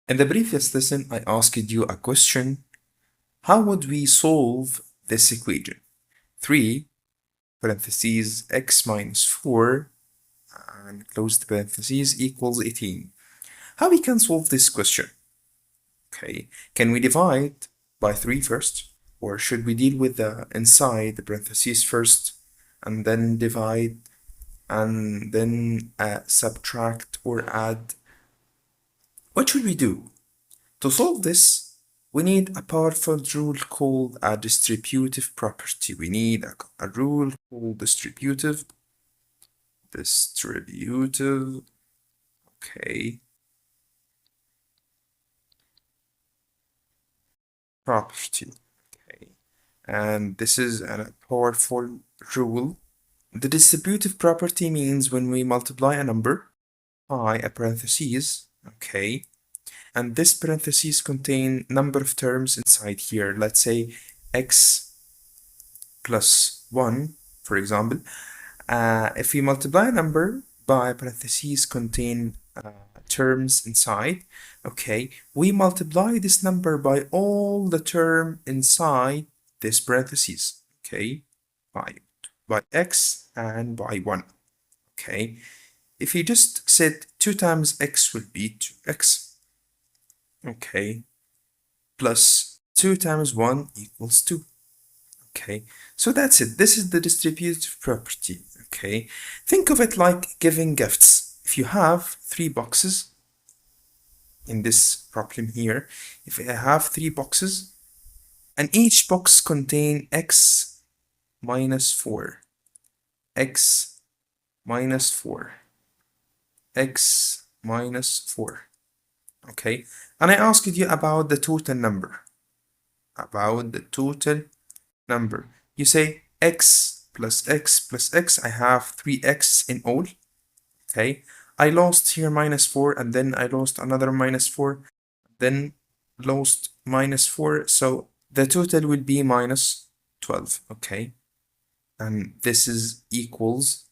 In the previous lesson, I asked you a question. How would we solve this equation? 3 parentheses x minus 4 and closed parentheses equals 18. How we can solve this question? Okay, can we divide by 3 first? Or should we deal with the inside the parentheses first and then divide and then subtract or add? What should we do? To solve this, we need a powerful rule called a distributive property. We need a rule called distributive, okay, property, okay. And this is a powerful rule. The distributive property means when we multiply a number by a parentheses, okay, and this parentheses contain number of terms inside here. Let's say x plus 1, for example. If we multiply a number by parentheses contain terms inside, okay, we multiply this number by all the term inside this parentheses, okay, by x and by 1, okay. If you just said 2 times x will be 2x, okay, plus 2 times 1 equals 2. Okay, so that's it. This is the distributive property. Okay, think of it like giving gifts. If you have 3 boxes in this problem here, if I have 3 boxes and each box contain x minus 4, x minus 4, x minus 4. Okay, and I asked you about the total number. You say x plus x plus x. I have 3x in all. Okay, I lost here minus 4 and then I lost another minus 4, then lost minus 4, so the total will be minus 12. Okay, and this is equals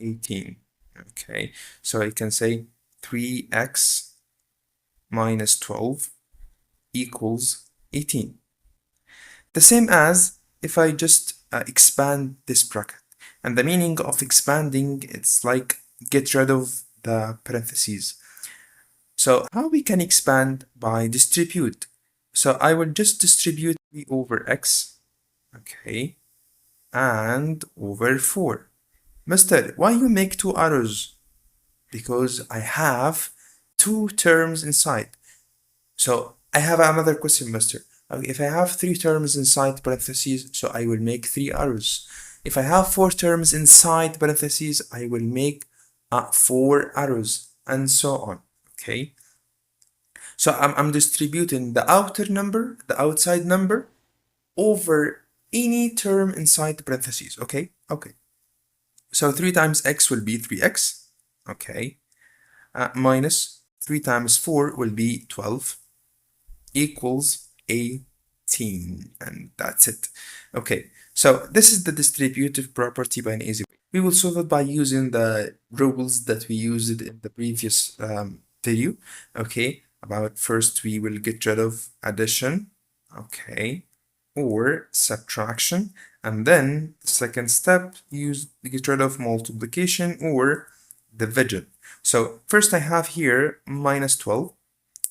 18. Okay, so I can say 3x minus 12 equals 18. The same as if I just expand this bracket. And the meaning of expanding, it's like get rid of the parentheses. So how we can expand? By distribute. So I will just distribute 3 over x, okay, and over 4. Mister, why you make 2 arrows? Because I have 2 terms inside. So I have another question, mister. If I have 3 terms inside parentheses, so I will make 3 arrows. If I have 4 terms inside parentheses, I will make 4 arrows, and so on. Okay. So I'm distributing the outer number, the outside number, over any term inside the parentheses. Okay. Okay. So 3 times x will be 3x. Okay. Minus 3 times 4 will be 12. Equals 18, and that's it. Okay, so this is the distributive property by an easy way. We will solve it by using the rules that we used in the previous video. Okay, about first we will get rid of addition, okay, or subtraction, and then the second step get rid of multiplication or division. So first I have here minus 12.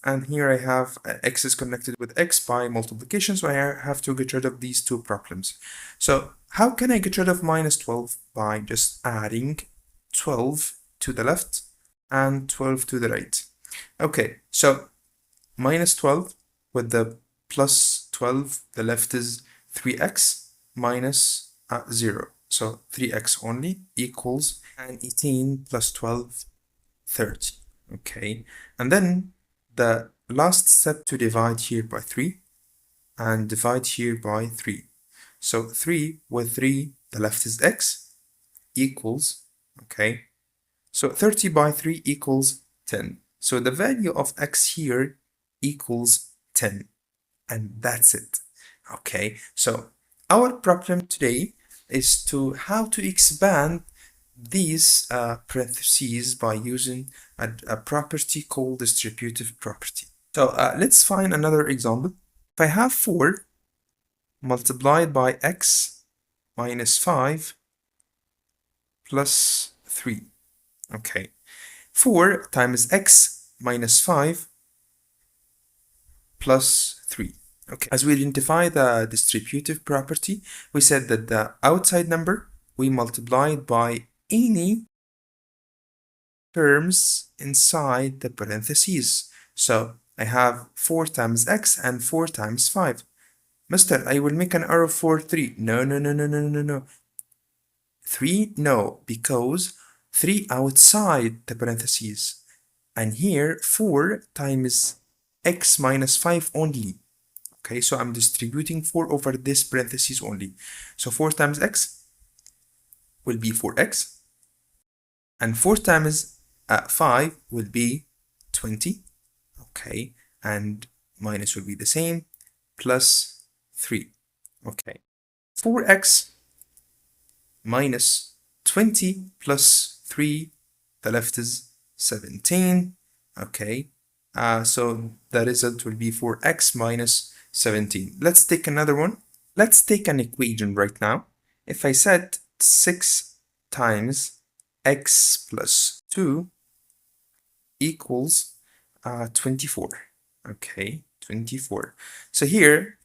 And here I have x is connected with x by multiplication, so I have to get rid of these two problems. So how can I get rid of minus 12? By just adding 12 to the left and 12 to the right. Okay, so minus 12 with the plus 12, the left is 3x minus 0. So 3x only equals, and 18 plus 12, 30. Okay, and then the last step to divide here by 3 and divide here by 3. So 3 with 3, the left is x, equals, okay, so 30 by 3 equals 10. So the value of x here equals 10, and that's it. Okay, so our problem today is to how to expand these parentheses by using a property called distributive property. So let's find another example. If I have 4 multiplied by x minus 5 plus 3, okay. 4 times x minus 5 plus 3. Okay, as we identify the distributive property, we said that the outside number we multiplied by any terms inside the parentheses. So I have 4 times x and 4 times 5. Mister, I will make an error for 3. No, no, no, no, no, no, no. 3, no, because 3 outside the parentheses. And here 4 times x minus 5 only. Okay, so I'm distributing 4 over this parentheses only. So 4 times x will be 4x, and 4 times 5 will be 20. Okay, and minus will be the same, plus 3. Okay, 4x minus 20 plus 3, the left is 17. Okay, so the result will be 4x minus 17. Let's take another one. Let's take an equation right now. If I said 6 times x plus 2 equals 24. Okay, 24. So here,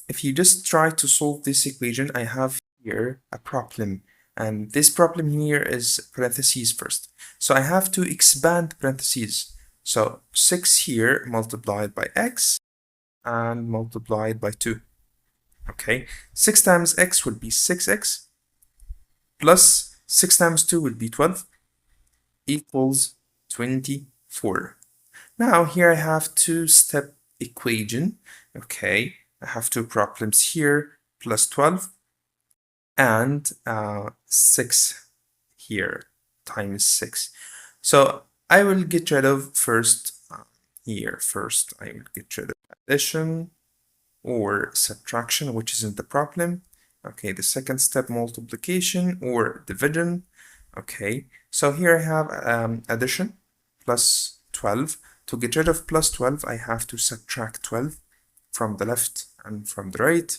if you just try to solve this equation, I have here a problem. And this problem here is parentheses first. So I have to expand parentheses. So 6 here multiplied by x and multiplied by 2. Okay, 6 times x would be 6x plus 6 times 2 would be 12 equals 24. Now here I have two-step equation. Okay, I have two problems here, plus 12 and 6 here times 6. So I will get rid of first here. First I will get rid of addition or subtraction, which isn't the problem. Okay, the second step, multiplication or division. Okay, so here I have addition plus 12. To get rid of plus 12, I have to subtract 12 from the left and from the right.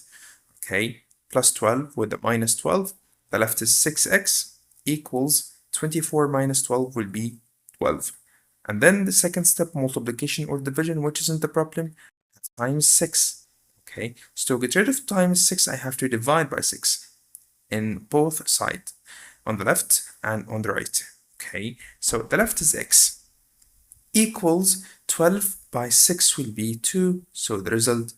Okay, plus 12 with the minus 12. The left is 6x equals 24 minus 12 will be 12. And then the second step, multiplication or division, which isn't the problem, times 6. Okay, so to get rid of times 6, I have to divide by 6 in both sides, on the left and on the right. Okay, so the left is x equals 12 by 6 will be 2, so the result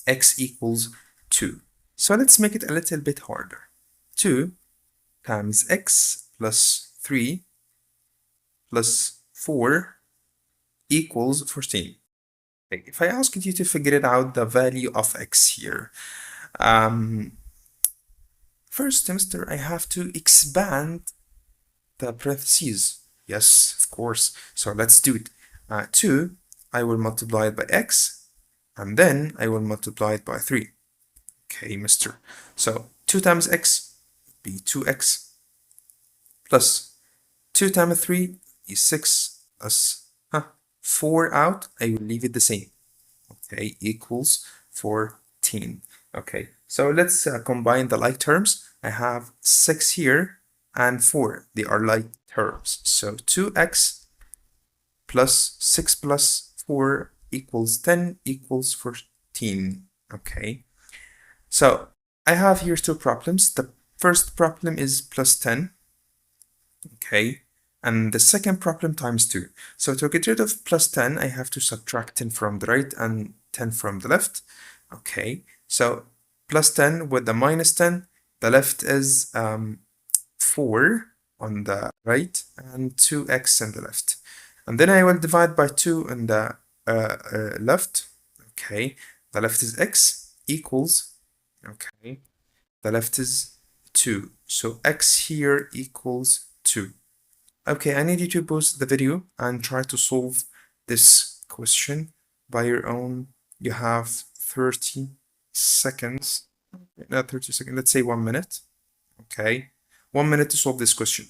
x equals 2. So let's make it a little bit harder. 2 times x plus 3 plus 4 equals 14. Okay, if I ask you to figure it out, the value of x here, first semester I have to expand the parentheses. Yes, of course. So let's do it. 2, I will multiply it by x, and then I will multiply it by 3. Okay, mister. So 2 times x would be 2x plus 2 times 3 is 6 plus 4 out. I will leave it the same. Okay, equals 14. Okay, so let's combine the like terms. I have 6 here and 4. They are like terms. So 2x plus 6 plus 4 equals 10 equals 14. Okay, so I have here two problems. The first problem is plus 10. Okay, and the second problem times 2. So to get rid of plus 10, I have to subtract 10 from the right and 10 from the left. Okay, so plus 10 with the minus 10, the left is 4 on the right and 2x on the left. And then I will divide by 2 on the left. Okay, the left is x equals, okay, the left is 2. So x here equals 2. Okay, I need you to pause the video and try to solve this question by your own. You have 30 seconds, not 30 seconds, let's say 1 minute. Okay, 1 minute to solve this question.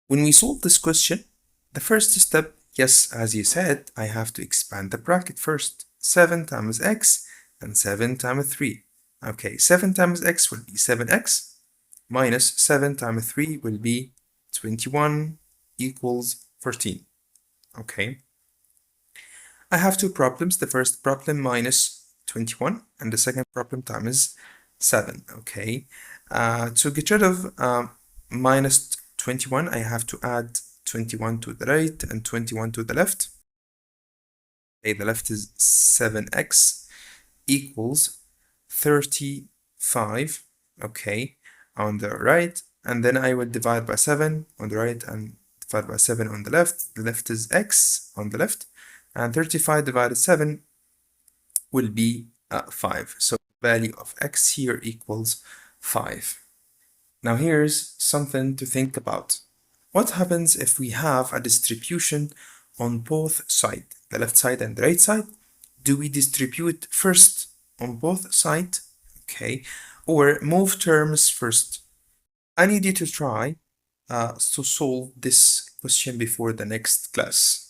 When we solve this question, the first step, yes, as you said, I have to expand the bracket first. 7 times x and 7 times 3. Okay, 7 times x will be 7x minus 7 times 3 will be 21 equals 14. Okay, I have two problems. The first problem minus 21 and the second problem times 7. Okay, to get rid of minus 21, I have to add 21 to the right and 21 to the left. Okay, the left is 7x equals 35, okay, on the right, and then I will divide by 7 on the right and divide by 7 on the left. The left is x on the left, and 35 divided 7 will be 5. So the value of x here equals 5. Now here's something to think about. What happens if we have a distribution on both sides, the left side and the right side? Do we distribute first on both sides, okay, or move terms first? I need you to try to solve this question before the next class.